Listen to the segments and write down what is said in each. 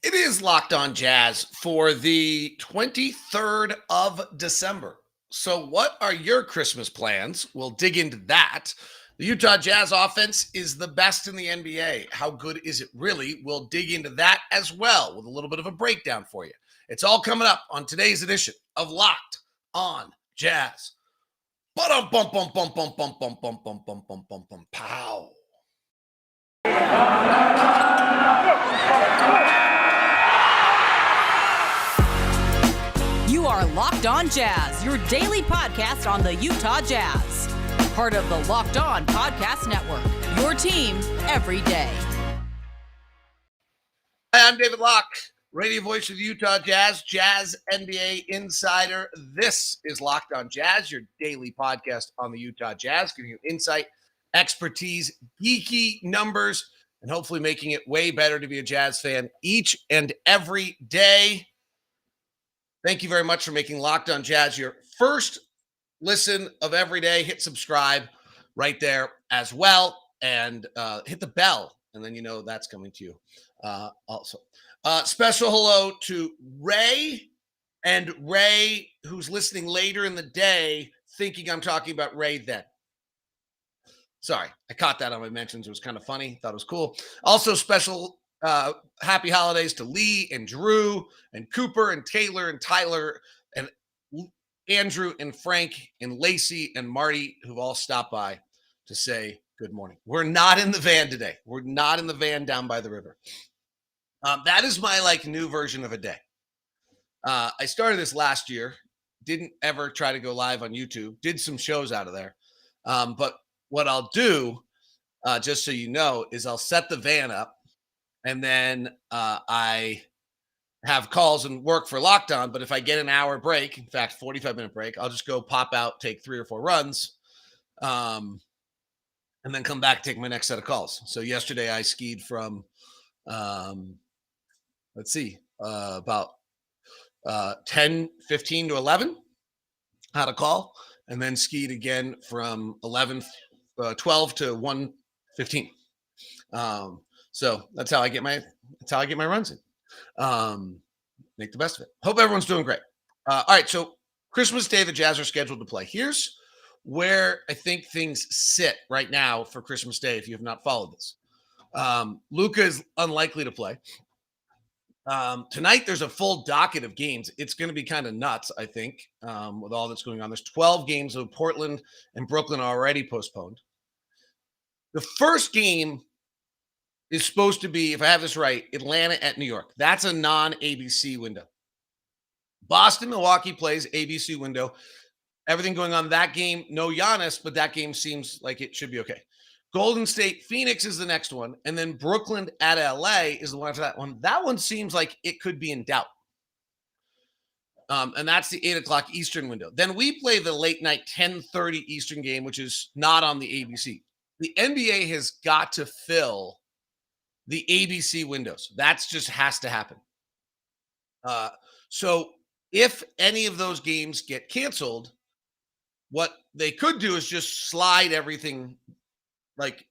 It is Locked On Jazz for the 23rd of December. So, what are your Christmas plans? We'll dig into that. The Utah Jazz offense is the best in the NBA. How good is it really? We'll dig into that as well with a little bit of a breakdown for you. It's all coming up on today's edition of Locked On Jazz. Bum bum bum bum bum bum bum bum bum bum bum bum bum pow. You are Locked On Jazz, your daily podcast on the Utah Jazz. Part of the Locked On Podcast Network, your team every day. Hi, I'm David Locke, radio voice of the Utah Jazz, Jazz NBA insider. This is Locked On Jazz, your daily podcast on the Utah Jazz, giving you insight, expertise, geeky numbers, and hopefully making it way better to be a Jazz fan each and every day. Thank you very much for making Locked On Jazz your first listen of every day. Hit subscribe right there as well, and hit the bell, and then you know that's coming to you also. Special hello to Ray, and Ray, who's listening later in the day, thinking I'm talking about Ray then. Sorry, I caught that on my mentions. It was kind of funny. Thought it was cool. Also, special happy holidays to Lee and Drew and Cooper and Taylor and Tyler and Andrew and Frank and Lacey and Marty, who've all stopped by to say good morning. We're not in the van today. We're not in the van down by the river. That is my new version of a day. I started this last year. Didn't ever try to go live on YouTube. Did some shows out of there. But what I'll do, just so you know, is I'll set the van up. And then I have calls and work for Locked On. But if I get an hour break, in fact, 45-minute break, I'll just go pop out, take 3 or 4 runs, and then come back, take my next set of calls. So yesterday I skied from, about 10:15 to 11, had a call, and then skied again from 12 to 1:15. So that's how I get my runs in. Make the best of it. Hope everyone's doing great. All right, so Christmas Day, the Jazz are scheduled to play. Here's where I think things sit right now for Christmas Day, if you have not followed this. Luka is unlikely to play. Tonight, there's a full docket of games. It's going to be kind of nuts, I think, with all that's going on. There's 12 games, of Portland and Brooklyn are already postponed. The first game is supposed to be, if I have this right, Atlanta at New York. That's a non-ABC window. Boston, Milwaukee plays ABC window. Everything going on that game, no Giannis, but that game seems like it should be okay. Golden State, Phoenix is the next one. And then Brooklyn at LA is the one after that one. That one seems like it could be in doubt. And that's the 8 o'clock Eastern window. Then we play the late night 10:30 Eastern game, which is not on the ABC. The NBA has got to fill the ABC windows. That's just has to happen. So if any of those games get canceled, what they could do is just slide everything. Like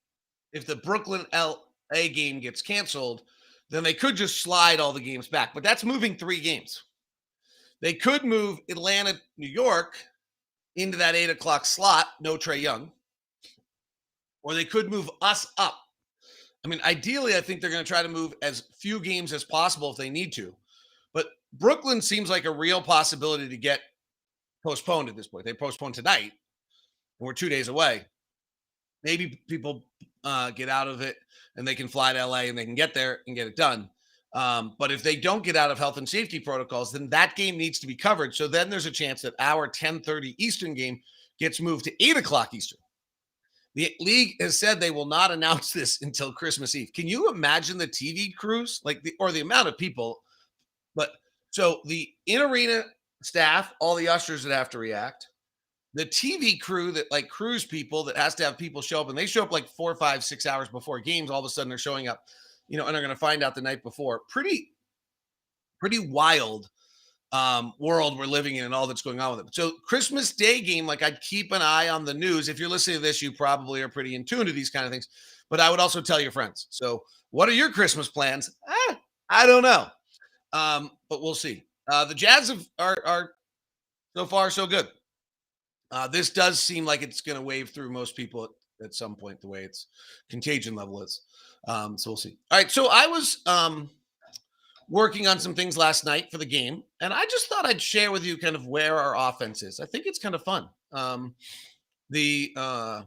if the Brooklyn LA game gets canceled, then they could just slide all the games back. But that's moving 3 games. They could move Atlanta, New York into that 8 o'clock slot, no Trae Young. Or they could move us up. I mean, ideally, I think they're going to try to move as few games as possible if they need to. But Brooklyn seems like a real possibility to get postponed at this point. They postponed tonight, and we're 2 days away. Maybe people get out of it, and they can fly to LA, and they can get there and get it done. But if they don't get out of health and safety protocols, then that game needs to be covered. So then there's a chance that our 10:30 Eastern game gets moved to 8 o'clock Eastern. The league has said they will not announce this until Christmas Eve. Can you imagine the TV crews, or the amount of people? But so the in-arena staff, all the ushers that have to react, the TV crew that cruise people that has to have people show up, and they show up 4, 5, 6 hours before games. All of a sudden they're showing up, and they're going to find out the night before. Pretty wild world we're living in and all that's going on with it. So Christmas Day game, I'd keep an eye on the news. If you're listening to this, you probably are pretty in tune to these kind of things, but I would also tell your friends. So what are your Christmas plans? I don't know. But we'll see. The Jazz are so far so good. This does seem like it's going to wave through most people at some point, the way its contagion level is. So we'll see. All right. So I was working on some things last night for the game, and I just thought I'd share with you kind of where our offense is. I think it's kind of fun. And for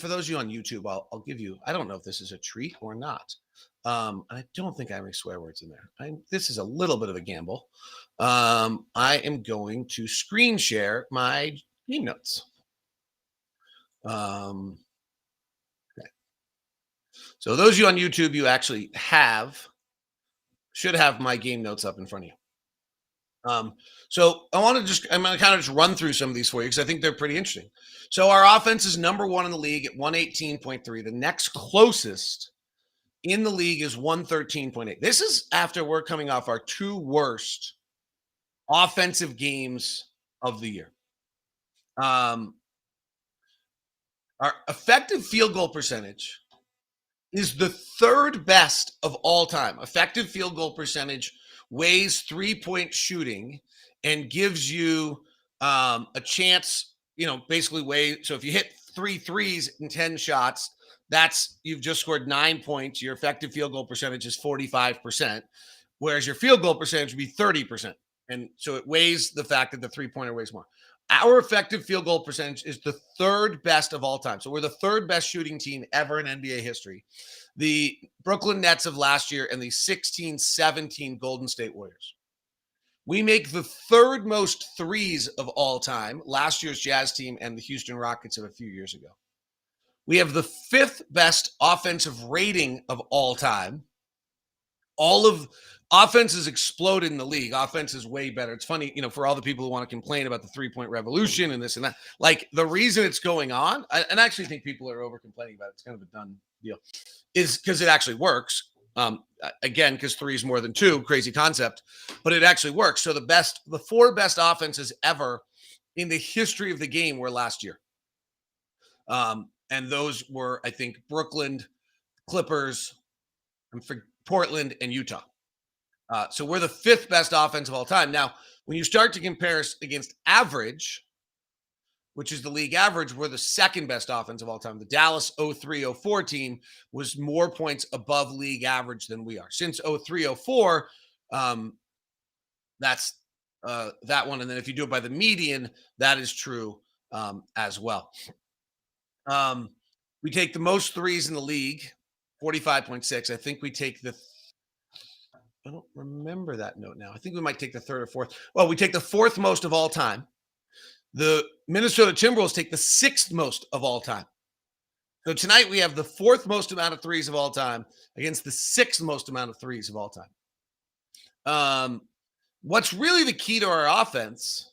those of you on YouTube, I'll give you. I don't know if this is a treat or not. I don't think I have any swear words in there. This is a little bit of a gamble. I am going to screen share my game notes. Okay. So those of you on YouTube, you actually should have my game notes up in front of you. So I'm going to kind of just run through some of these for you because I think they're pretty interesting. So our offense is number one in the league at 118.3. The next closest in the league is 113.8. This is after we're coming off our two worst offensive games of the year. Our effective field goal percentage is the third best of all time. Effective field goal percentage weighs 3-point shooting and gives you a chance, basically so if you hit 3 threes in 10 shots, you've just scored 9 points. Your effective field goal percentage is 45%, whereas your field goal percentage would be 30%. And so it weighs the fact that the 3-pointer weighs more. Our effective field goal percentage is the third best of all time. So we're the third best shooting team ever in NBA history. The Brooklyn Nets of last year and the 16-17 Golden State Warriors. We make the third most threes of all time, last year's Jazz team and the Houston Rockets of a few years ago. We have the fifth best offensive rating of all time. All of offense has exploded in the league. Offense is way better. It's funny, for all the people who want to complain about the 3-point revolution and this and that. Like, the reason it's going on, and I actually think people are over complaining about it. It's kind of a done deal, is because it actually works. Again, because 3 is more than 2, crazy concept, but it actually works. So the 4 best offenses ever in the history of the game were last year. And those were, I think, Brooklyn, Clippers, Portland, and Utah. So we're the 5th best offense of all time. Now, when you start to compare us against average, which is the league average, we're the 2nd best offense of all time. The Dallas 03-04 team was more points above league average than we are. Since 03-04, that's that one. And then if you do it by the median, that is true as well. We take the most threes in the league, 45.6. I think we take I don't remember that note now. I think we might take the 3rd or 4th. Well, we take the 4th most of all time. The Minnesota Timberwolves take the 6th most of all time. So tonight we have the 4th most amount of threes of all time against the 6th most amount of threes of all time. What's really the key to our offense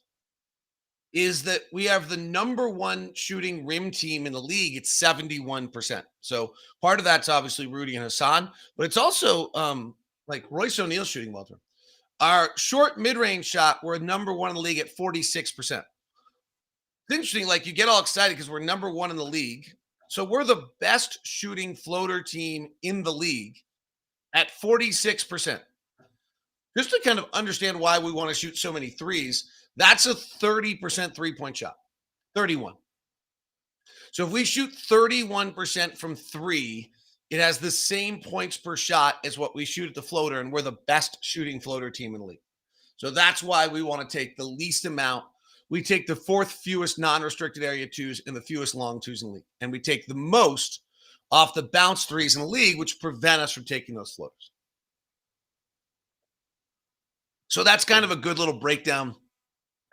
is that we have the number 1 shooting rim team in the league. It's 71%. So part of that's obviously Rudy and Hassan, but it's also like Royce O'Neal shooting well. Our short mid-range shot, we're number 1 in the league at 46%. It's interesting, like you get all excited because we're number 1 in the league. So we're the best shooting floater team in the league at 46%. Just to kind of understand why we want to shoot so many threes, that's a 30% 3-point shot, 31. So if we shoot 31% from 3, it has the same points per shot as what we shoot at the floater, and we're the best shooting floater team in the league. So that's why we want to take the least amount. We take the 4th fewest non-restricted area 2s and the fewest long 2s in the league. And we take the most off the bounce 3s in the league, which prevent us from taking those floaters. So that's kind of a good little breakdown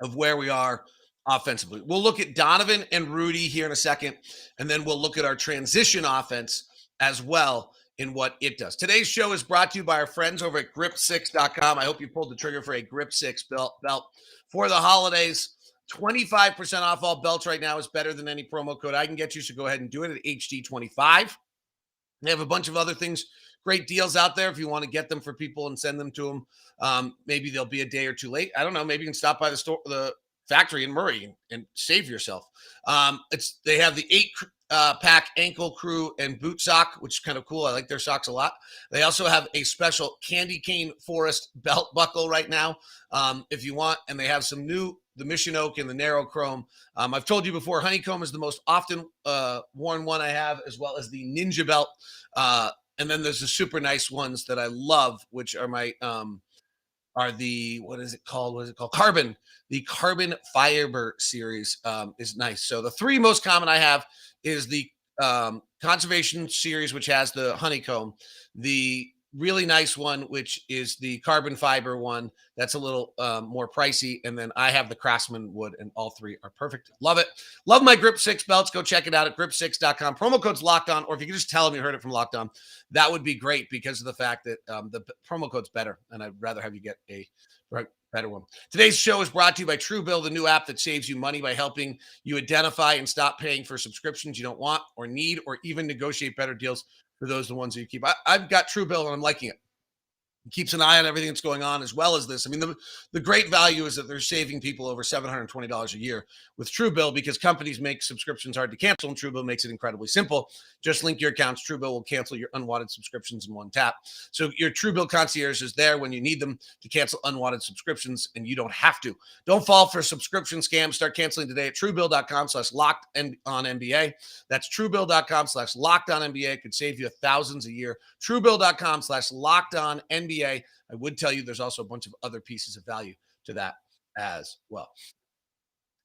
of where we are offensively. We'll look at Donovan and Rudy here in a second, and then we'll look at our transition offense as well in what it does. Today's show is brought to you by our friends over at grip6.com. I hope you pulled the trigger for a Grip 6 belt for the holidays. 25% off all belts right now is better than any promo code I can get you, so go ahead and do it at HD25. They have a bunch of other things, great deals out there if you want to get them for people and send them to them. Maybe they'll be a day or two late. I don't know. Maybe you can stop by the factory in Murray and save yourself. They have the pack ankle crew and boot sock, which is kind of cool. I like their socks a lot. They also have a special candy cane forest belt buckle right now, if you want. And they have some new, the Mission Oak and the Narrow Chrome. I've told you before, honeycomb is the most often worn one I have, as well as the Ninja belt. And then there's the super nice ones that I love, which are my are the what is it called? What is it called? Carbon. The Carbon Fiber series is nice. So the three most common I have is the Conservation series, which has the honeycomb, the really nice one, which is the Carbon Fiber one. That's a little more pricey. And then I have the Craftsman wood, and all three are perfect. Love it. Love my Grip 6 belts. Go check it out at grip6.com. Promo code's Locked On, or if you can just tell them you heard it from Locked On, that would be great because of the fact that the promo code's better, and I'd rather have you get a better one. Today's show is brought to you by Truebill, the new app that saves you money by helping you identify and stop paying for subscriptions you don't want or need, or even negotiate better deals for those the ones that you keep. I've got Truebill and I'm liking it. It keeps an eye on everything that's going on, as well as this. I mean, the great value is that they're saving people over $720 a year with Truebill, because companies make subscriptions hard to cancel, and Truebill makes it incredibly simple. Just link your accounts. Truebill will cancel your unwanted subscriptions in one tap. So your Truebill concierge is there when you need them to cancel unwanted subscriptions, and you don't have to. Don't fall for subscription scams. Start canceling today at Truebill.com/LockedOnNBA. That's Truebill.com/LockedOnNBA. It could save you thousands a year. Truebill.com/LockedOnNBA. I would tell you there's also a bunch of other pieces of value to that as well.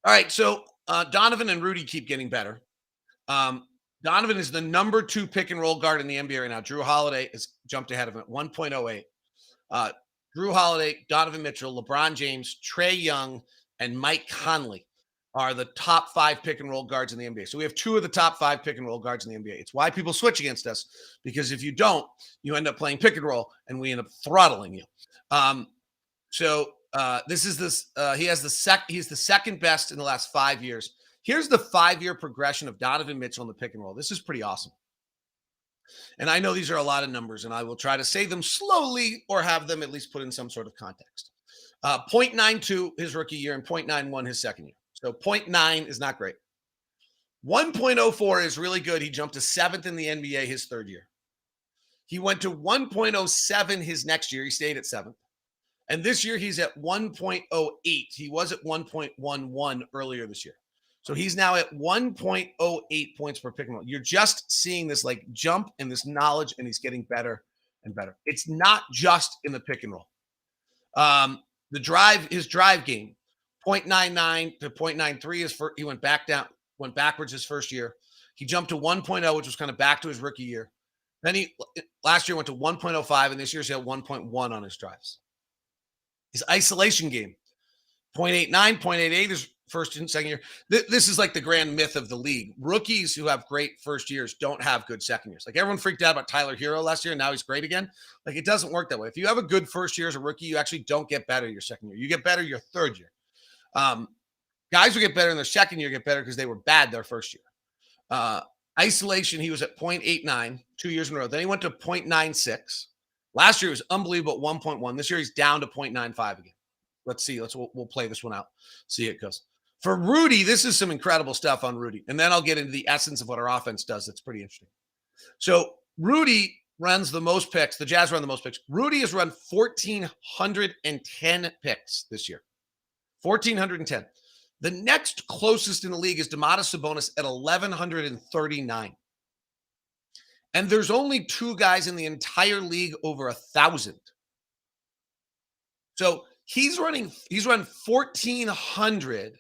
All right, so Donovan and Rudy keep getting better. Donovan is the number 2 pick and roll guard in the NBA right now. Drew Holiday has jumped ahead of him at 1.08. Drew Holiday, Donovan Mitchell, LeBron James, Trae Young, and Mike Conley are the top 5 pick and roll guards in the NBA. So we have 2 of the top 5 pick and roll guards in the NBA. It's why people switch against us, because if you don't, you end up playing pick and roll, and we end up throttling you. He's the second best in the last 5 years. Here's the 5-year progression of Donovan Mitchell in the pick and roll. This is pretty awesome. And I know these are a lot of numbers, and I will try to say them slowly or have them at least put in some sort of context. 0.92 his rookie year and 0.91 his second year. So 0.9 is not great. 1.04 is really good. He jumped to 7th in the NBA his third year. He went to 1.07 his next year. He stayed at 7th. And this year he's at 1.08. He was at 1.11 earlier this year. So he's now at 1.08 points per pick and roll. You're just seeing this like jump and this knowledge, and he's getting better and better. It's not just in the pick and roll. His drive game, 0.99 to 0.93 he went backwards his first year. He jumped to 1.0, which was kind of back to his rookie year. Then last year went to 1.05, and this year's at 1.1 on his drives. His isolation game, 0.89, 0.88 is first and second year. This is like the grand myth of the league. Rookies who have great first years don't have good second years. Like, everyone freaked out about Tyler Hero last year, and now he's great again. Like, it doesn't work that way. If you have a good first year as a rookie, you actually don't get better your second year. You get better your third year. Guys who get better in their second year get better because they were bad their first year. Isolation, he was at 0.89 2 years in a row. Then he went to 0.96. Last year was unbelievable, 1.1. This year he's down to 0.95 again. Let's see. We'll play this one out. See how it goes. For Rudy, this is some incredible stuff on Rudy. And then I'll get into the essence of what our offense does. That's pretty interesting. So Rudy runs the most picks. The Jazz run the most picks. Rudy has run 1,410 picks this year. 1,410. The next closest in the league is Domantas Sabonis at 1,139. And there's only 2 guys in the entire league over 1,000. So he's run 1,400.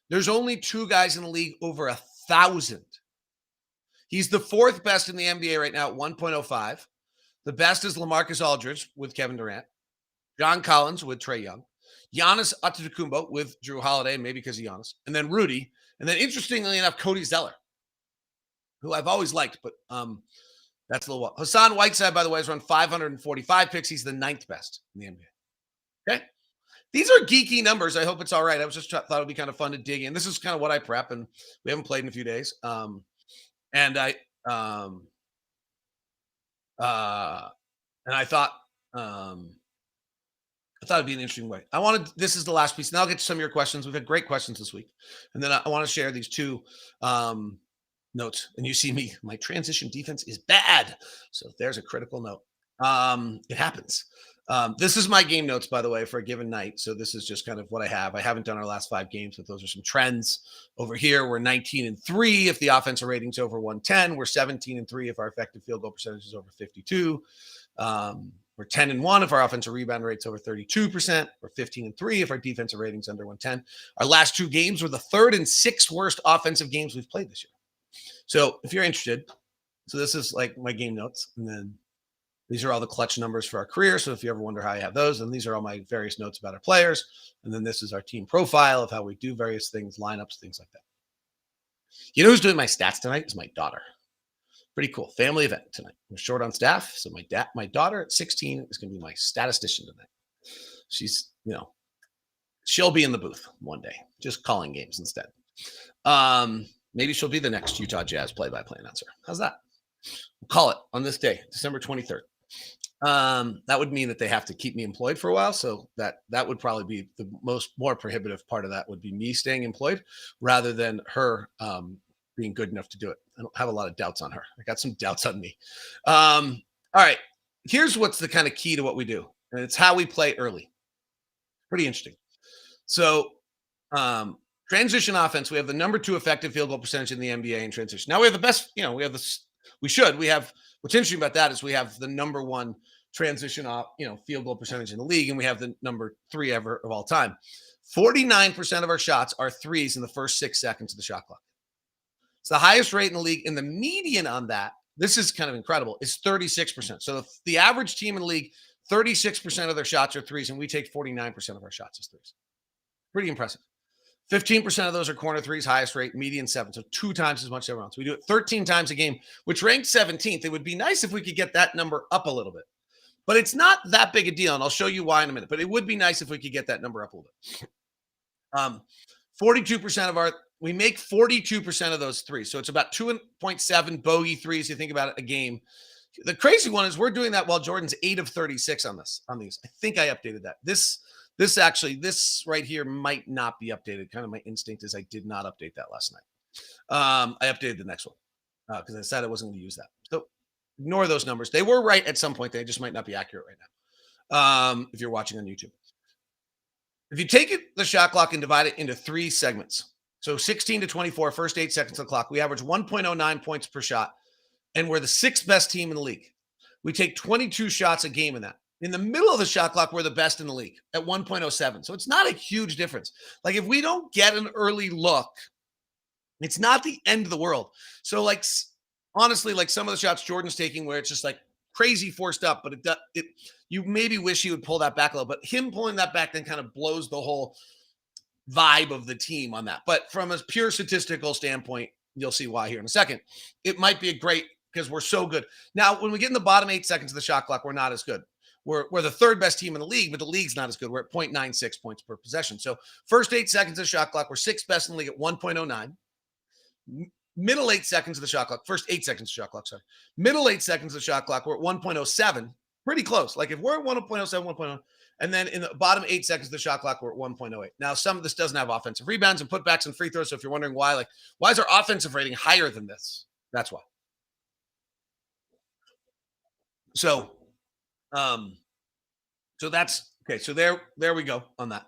There's only 2 guys in the league over 1,000. He's the 4th best in the NBA right now at 1.05. The best is LaMarcus Aldridge with Kevin Durant, John Collins with Trae Young, Giannis Antetokounmpo with Drew Holiday, maybe because of Giannis, and then Rudy, and then interestingly enough, Cody Zeller, who I've always liked, but that's a little wild. Hassan Whiteside, by the way, has run 545 picks. He's the 9th best in the NBA. Okay. These are geeky numbers. I hope it's all right. I was just thought it would be kind of fun to dig in. This is kind of what I prep, and we haven't played in a few days. And I thought it'd be an interesting way. This is the last piece. Now I'll get to some of your questions. We've had great questions this week. And then I want to share these 2 notes. And you see me, my transition defense is bad. So there's a critical note. It happens. This is my game notes, by the way, for a given night. So this is just kind of what I have. I haven't done our last 5 games, but those are some trends. Over here, we're 19-3 if the offensive rating's over 110. We're 17-3 if our effective field goal percentage is over 52. We're 10-1 if our offensive rebound rate's over 32%. We're 15-3 if our defensive rating's under 110. Our last 2 games were the 3rd and 6th worst offensive games we've played this year. So if you're interested, so this is like my game notes, and then these are all the clutch numbers for our career. So if you ever wonder how I have those, and these are all my various notes about our players. And then this is our team profile of how we do various things, lineups, things like that. You know who's doing my stats tonight is my daughter. Pretty cool. Family event tonight. We're short on staff. So my daughter at 16 is going to be my statistician tonight. She's, she'll be in the booth one day, just calling games instead. Maybe she'll be the next Utah Jazz play-by-play announcer. How's that? We'll call it on this day, December 23rd. That would mean that they have to keep me employed for a while. So that would probably be the more prohibitive part of that would be me staying employed rather than her being good enough to do it. I don't have a lot of doubts on her. I got some doubts on me. All right. Here's what's the kind of key to what we do. And it's how we play early. Pretty interesting. So transition offense, we have the number 2 effective field goal percentage in the NBA in transition. Now we have the best, what's interesting about that is we have the number 1 transition field goal percentage in the league, and we have the number 3 ever of all time. 49% of our shots are threes in the first 6 seconds of the shot clock. It's the highest rate in the league, and the median on that, this is kind of incredible, is 36%. So the average team in the league, 36% of their shots are threes, and we take 49% of our shots as threes. Pretty impressive. 15% of those are corner threes, highest rate, median 7. So 2 times as much as everyone else. We do it 13 times a game, which ranked 17th. It would be nice if we could get that number up a little bit. But it's not that big a deal, and I'll show you why in a minute. But it would be nice if we could get that number up a little bit. 42% we make 42% of those threes. So it's about 2.7 bogey threes. You think about it, a game. The crazy one is we're doing that while Jordan's 8 of 36 on these. I think I updated that. This right here might not be updated. Kind of my instinct is I did not update that last night. I updated the next one because I said I wasn't going to use that. So ignore those numbers. They were right at some point. They just might not be accurate right now if you're watching on YouTube. If you take the shot clock and divide it into 3 segments, so 16 to 24, first 8 seconds of the clock, we average 1.09 points per shot, and we're the 6th best team in the league. We take 22 shots a game in that. In the middle of the shot clock, we're the best in the league at 1.07. So it's not a huge difference. Like if we don't get an early look, it's not the end of the world. So honestly, some of the shots Jordan's taking where it's just like crazy forced up, but you maybe wish he would pull that back a little, but him pulling that back then kind of blows the whole vibe of the team on that. But from a pure statistical standpoint, you'll see why here in a second. It might be a great because we're so good. Now, when we get in the bottom 8 seconds of the shot clock, we're not as good. We're the 3rd best team in the league, but the league's not as good. We're at 0.96 points per possession. So first 8 seconds of the shot clock, we're 6th best in the league at 1.09. Middle 8 seconds of the shot clock, first 8 seconds of the shot clock, sorry. Middle 8 seconds of the shot clock, we're at 1.07. Pretty close. Like if we're at 1.07, 1.0, and then in the bottom 8 seconds of the shot clock, we're at 1.08. Now, some of this doesn't have offensive rebounds and putbacks and free throws. So if you're wondering why is our offensive rating higher than this? That's why. So that's okay. So there we go on that.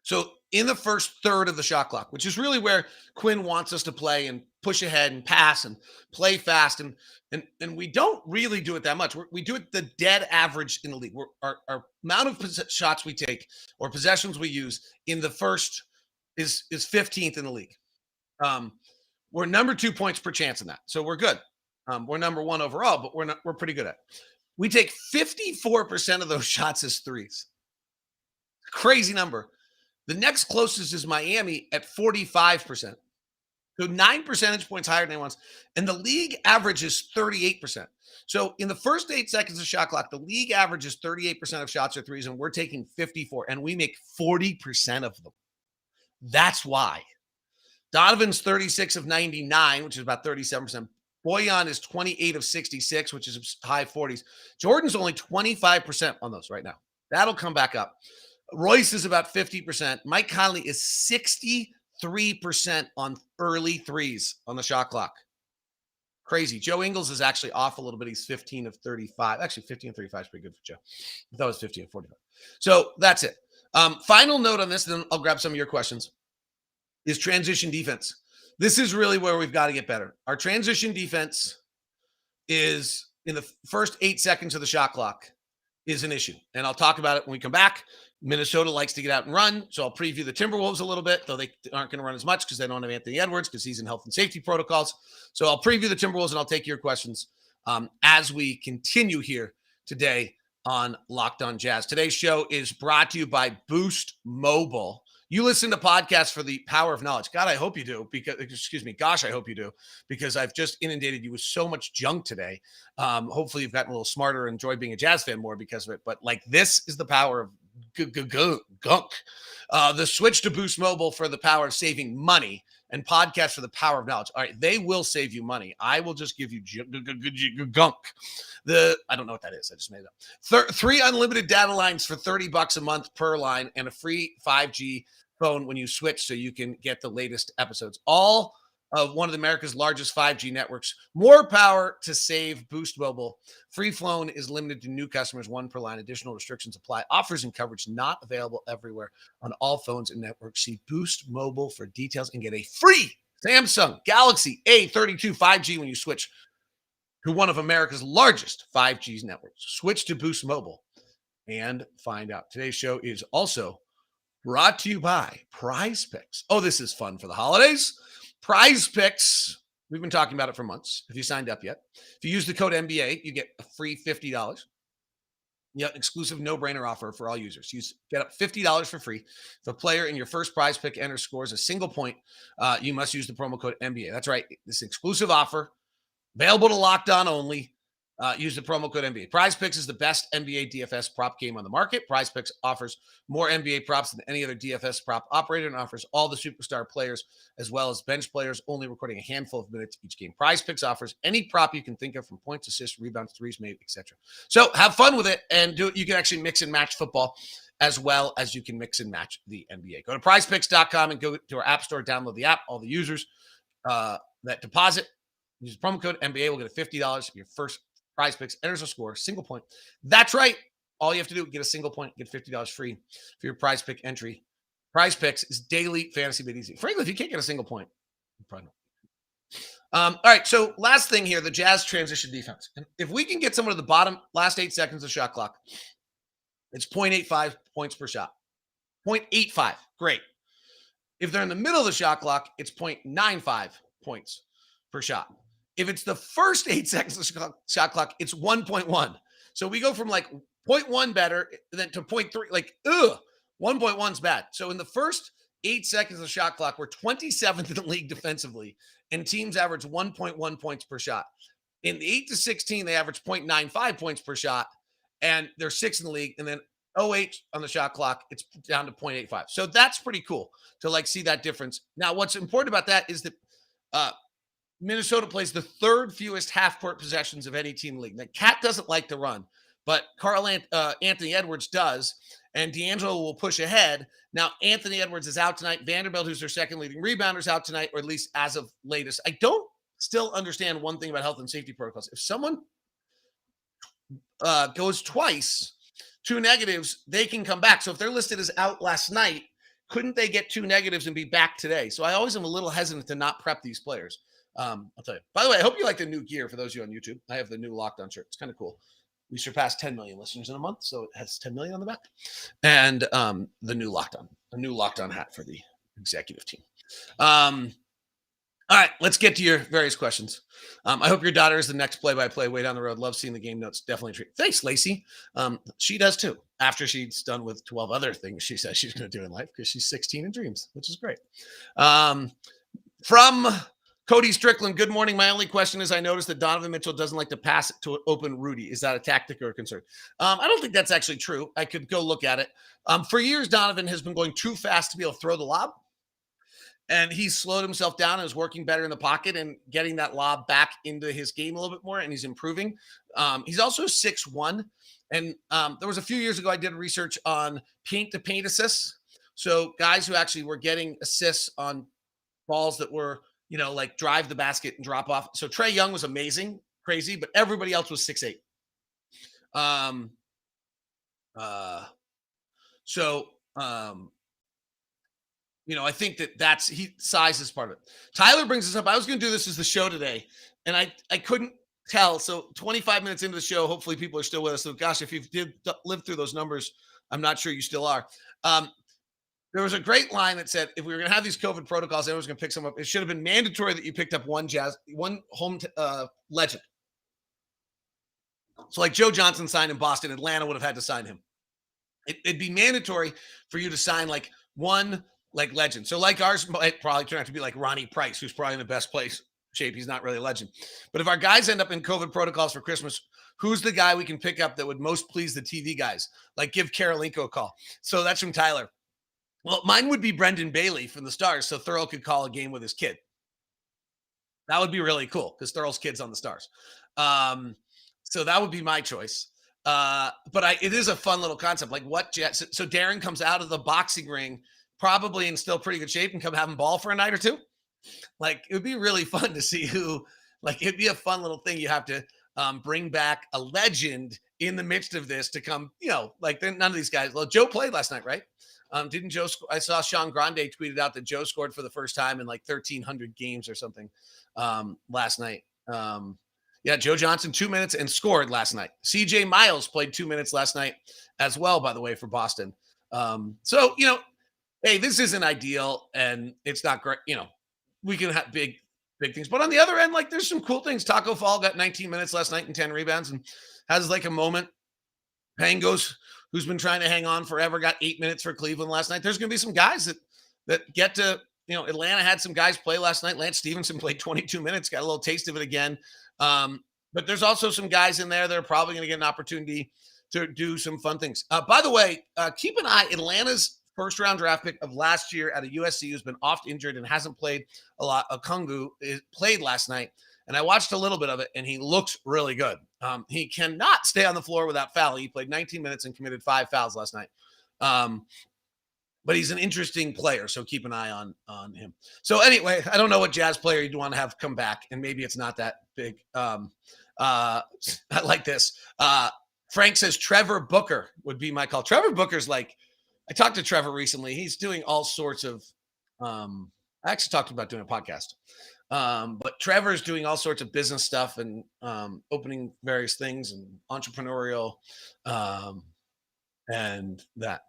So in the first third of the shot clock, which is really where Quinn wants us to play and push ahead and pass and play fast, and we don't really do it that much. We do it the dead average in the league. Our amount of shots we take or possessions we use in the first is 15th in the league. We're number 2 points per chance in that, so we're good. We're number 1 overall, but we're pretty good at it. We take 54% of those shots as threes. Crazy number. The next closest is Miami at 45%. So 9 percentage points higher than anyone's. And the league average is 38%. So in the first 8 seconds of shot clock, the league average is 38% of shots are threes, and we're taking 54, and we make 40% of them. That's why. Donovan's 36 of 99, which is about 37%. Boyan is 28 of 66, which is high 40s. Jordan's only 25% on those right now. That'll come back up. Royce is about 50%. Mike Conley is 3% on early threes on the shot clock. Crazy. Joe Ingles is actually off a little bit. He's 15 of 35. Actually, 15 of 35 is pretty good for Joe. I thought it was 15 of 45. So that's it. Final note on this, then I'll grab some of your questions, is transition defense. This is really where we've got to get better. Our transition defense is in the first 8 seconds of the shot clock is an issue. And I'll talk about it when we come back. Minnesota likes to get out and run, so I'll preview the Timberwolves a little bit, though they aren't going to run as much because they don't have Anthony Edwards because he's in health and safety protocols. So I'll preview the Timberwolves and I'll take your questions as we continue here today on Locked On Jazz. Today's show is brought to you by Boost Mobile. You listen to podcasts for the power of knowledge. God, I hope you do. Gosh, I hope you do, because I've just inundated you with so much junk today. Hopefully you've gotten a little smarter and enjoyed being a Jazz fan more because of it. But like, this is the power of gunk. The switch to Boost Mobile for the power of saving money, and podcast for the power of knowledge. All right, they will save you money. I will just give you gunk. I don't know what that is. I just made it up. 3 unlimited data lines for $30 a month per line, and a free 5G phone when you switch, so you can get the latest episodes. All of one of America's largest 5G networks. More power to save. Boost Mobile. Free phone is limited to new customers, 1 per line. Additional restrictions apply. Offers and coverage not available everywhere on all phones and networks. See Boost Mobile for details and get a free Samsung Galaxy A32 5G when you switch to one of America's largest 5G networks. Switch to Boost Mobile and find out. Today's show is also brought to you by Prize Picks. Oh, this is fun for the holidays. Prize Picks, we've been talking about it for months. If you signed up yet, if you use the code NBA, you get a free $50. Yeah, exclusive no-brainer offer for all users. You get up $50 for free. If a player in your first Prize Pick enters scores a single point, you must use the promo code NBA. That's right. This exclusive offer, available to Locked On only. Use the promo code NBA. Prize Picks is the best NBA DFS prop game on the market. Prize Picks offers more NBA props than any other DFS prop operator and offers all the superstar players as well as bench players, only recording a handful of minutes each game. Prize Picks offers any prop you can think of, from points, assists, rebounds, threes made, etc. So have fun with it and do it. You can actually mix and match football as well as you can mix and match the NBA. Go to prizepicks.com and go to our app store, download the app. All the users that deposit, use the promo code NBA, will get a $50. Your first Prize Picks enters a score, single point. That's right. All you have to do, get a single point, get $50 free for your Prize Pick entry. Prize Picks is daily fantasy made easy. Frankly, if you can't get a single point, you probably don't. All right, so last thing here, the Jazz transition defense. And if we can get someone to the bottom last 8 seconds of shot clock, it's 0.85 points per shot. 0.85, great. If they're in the middle of the shot clock, it's 0.95 points per shot. If it's the first 8 seconds of the shot clock, it's 1.1. So we go from like 0.1 better then to 0.3. Like, 1.1 is bad. So in the first 8 seconds of the shot clock, we're 27th in the league defensively, and teams average 1.1 points per shot. In the 8 to 16, they average 0.95 points per shot, and they're 6th in the league. And then 0.8 on the shot clock, it's down to 0.85. So that's pretty cool to like see that difference. Now, what's important about that is that Minnesota plays the 3rd fewest half-court possessions of any team in the league. Now, Cat doesn't like to run, but Anthony Edwards does, and D'Angelo will push ahead. Now, Anthony Edwards is out tonight. Vanderbilt, who's their second leading rebounder, is out tonight, or at least as of latest. I don't still understand one thing about health and safety protocols. If someone goes twice, 2 negatives, they can come back. So if they're listed as out last night, couldn't they get 2 negatives and be back today? So I always am a little hesitant to not prep these players. I'll tell you. By the way, I hope you like the new gear for those of you on YouTube. I have the new Locked On shirt. It's kind of cool. We surpassed 10 million listeners in a month, so it has 10 million on the back. And the new Locked On hat for the executive team. All right, let's get to your various questions. I hope your daughter is the next play-by-play way down the road. Love seeing the game notes. Definitely a treat. Thanks, Lacey. She does too. After she's done with 12 other things she says she's going to do in life, because she's 16 and dreams, which is great. From Cody Strickland, good morning. My only question is, I noticed that Donovan Mitchell doesn't like to pass it to open Rudy. Is that a tactic or a concern? I don't think that's actually true. I could go look at it. For years, Donovan has been going too fast to be able to throw the lob. And he's slowed himself down and is working better in the pocket and getting that lob back into his game a little bit more, and he's improving. He's also 6'1". And there was a few years ago, I did research on paint-to-paint assists, So guys who actually were getting assists on balls that were, like drive the basket and drop off. So Trey Young was amazing, crazy, but everybody else was 6'8". Um, uh, so I think that's he size is part of it. Tyler brings this up. I was going to do this as the show today, and I couldn't tell. So 25 minutes into the show, hopefully people are still with us. So gosh, if you did live through those numbers, I'm not sure you still are. Um, there was a great line that said, if we were going to have these COVID protocols, everyone's going to pick some up. It should have been mandatory that you picked up one home legend. So like Joe Johnson signed in Boston, Atlanta would have had to sign him. It'd be mandatory for you to sign like one like legend. So like ours might probably turn out to be like Ronnie Price, who's probably in the best place shape. He's not really a legend. But if our guys end up in COVID protocols for Christmas, who's the guy we can pick up that would most please the TV guys? Like give Karolinko a call. So that's from Tyler. Well, mine would be Brendan Bailey from the Stars, so Thurl could call a game with his kid. That would be really cool because Thurl's kid's on the Stars. So that would be my choice. But it is a fun little concept. Like what so Darren comes out of the boxing ring, probably in still pretty good shape, and come have him ball for a night or two. Like it would be really fun to see who. Like it'd be a fun little thing. You have to bring back a legend in the midst of this to come. Like none of these guys. Well, Joe played last night, right? Didn't Joe? I saw Sean Grande tweeted out that Joe scored for the first time in like 1,300 games or something last night. Yeah, Joe Johnson 2 minutes and scored last night. CJ Miles played 2 minutes last night as well, by the way, for Boston. So hey, this isn't ideal and it's not great. We can have big things, but on the other end, like there's some cool things. Taco Fall got 19 minutes last night and 10 rebounds and has like a moment. Pangos, who's been trying to hang on forever, got 8 minutes for Cleveland last night. There's going to be some guys that get to, Atlanta had some guys play last night. Lance Stevenson played 22 minutes, got a little taste of it again. But there's also some guys in there that are probably going to get an opportunity to do some fun things. By the way, keep an eye. Atlanta's first round draft pick of last year at a USC who's been oft injured and hasn't played a lot. Okungu played last night, and I watched a little bit of it, and he looks really good. He cannot stay on the floor without fouling. He played 19 minutes and committed 5 fouls last night. But he's an interesting player, so keep an eye on him. So anyway, I don't know what Jazz player you'd want to have come back, and maybe it's not that big. I like this. Frank says Trevor Booker would be my call. Trevor Booker's like, I talked to Trevor recently. He's doing all sorts of, I actually talked about doing a podcast. But Trevor's doing all sorts of business stuff and opening various things and entrepreneurial and that.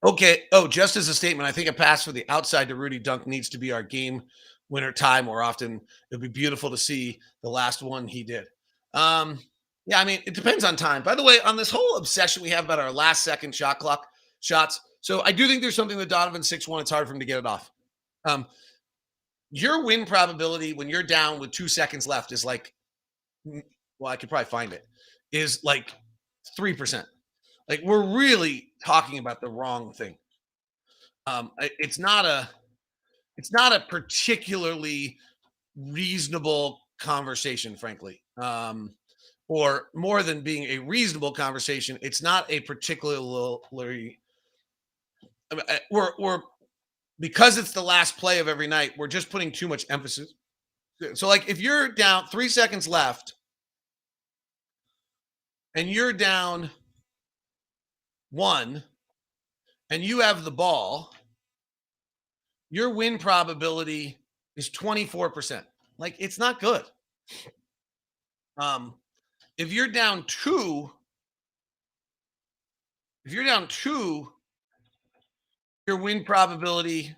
Okay. Oh, just as a statement, I think a pass for the outside to Rudy Dunk needs to be our game winner tie more often. It'd be beautiful to see the last one he did. Yeah, I mean, it depends on time. By the way, on this whole obsession we have about our last second shot clock shots. So I do think there's something with Donovan 6'1". It's hard for him to get it off. Your win probability when you're down with 2 seconds left is like, well, I could probably find it, is like 3%. Like we're really talking about the wrong thing. It's not a particularly reasonable conversation, frankly. Or more than being a reasonable conversation, it's not a particularly. I mean, we're because it's the last play of every night. We're just putting too much emphasis. So, like, if you're down 3 seconds left, and you're down 1, and you have the ball, your win probability is 24%. Like, it's not good. If you're down 2, your win probability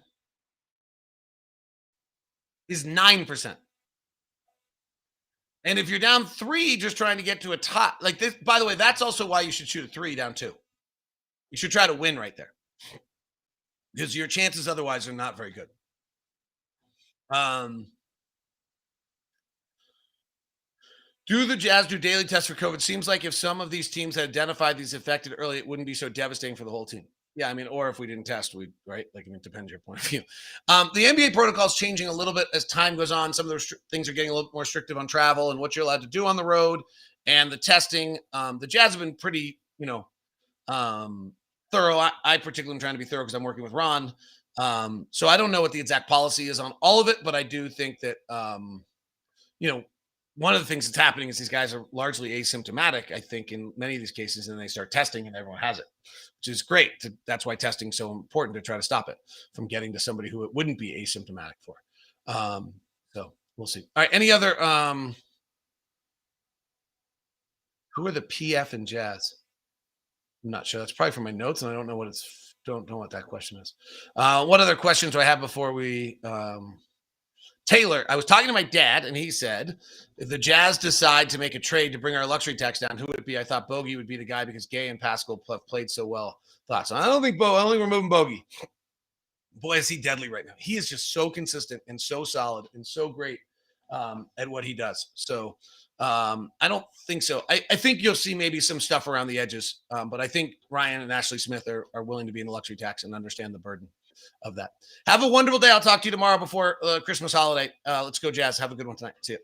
is 9%. And if you're down 3, just trying to get to a tie, like this, by the way, that's also why you should shoot a 3 down 2. You should try to win right there because your chances otherwise are not very good. Do the Jazz do daily tests for COVID? Seems like if some of these teams had identified these affected early, it wouldn't be so devastating for the whole team. Yeah, I mean, or if we didn't test, right? Like, I mean, it depends your point of view. The NBA protocol is changing a little bit as time goes on. Some of the things are getting a little more restrictive on travel and what you're allowed to do on the road and the testing. The Jazz have been pretty, thorough. I particularly am trying to be thorough because I'm working with Ron. So I don't know what the exact policy is on all of it, but I do think that one of the things that's happening is these guys are largely asymptomatic, I think, in many of these cases, and they start testing and everyone has it, which is great. That's why testing is so important, to try to stop it from getting to somebody who it wouldn't be asymptomatic for. So we'll see. All right. Any other, who are the PF and Jazz? I'm not sure. That's probably from my notes, and I don't know what that question is. What other questions do I have before we, Taylor, I was talking to my dad, and he said, if the Jazz decide to make a trade to bring our luxury tax down, who would it be? I thought Bogey would be the guy because Gay and Pascal have played so well. Thoughts? I don't think I don't think we're moving Bogey. Boy, is he deadly right now. He is just so consistent and so solid and so great at what he does. So I don't think so. I think you'll see maybe some stuff around the edges, but I think Ryan and Ashley Smith are willing to be in the luxury tax and understand the burden of that. Have a wonderful day. I'll talk to you tomorrow before Christmas holiday. Let's go Jazz. Have a good one tonight. See you.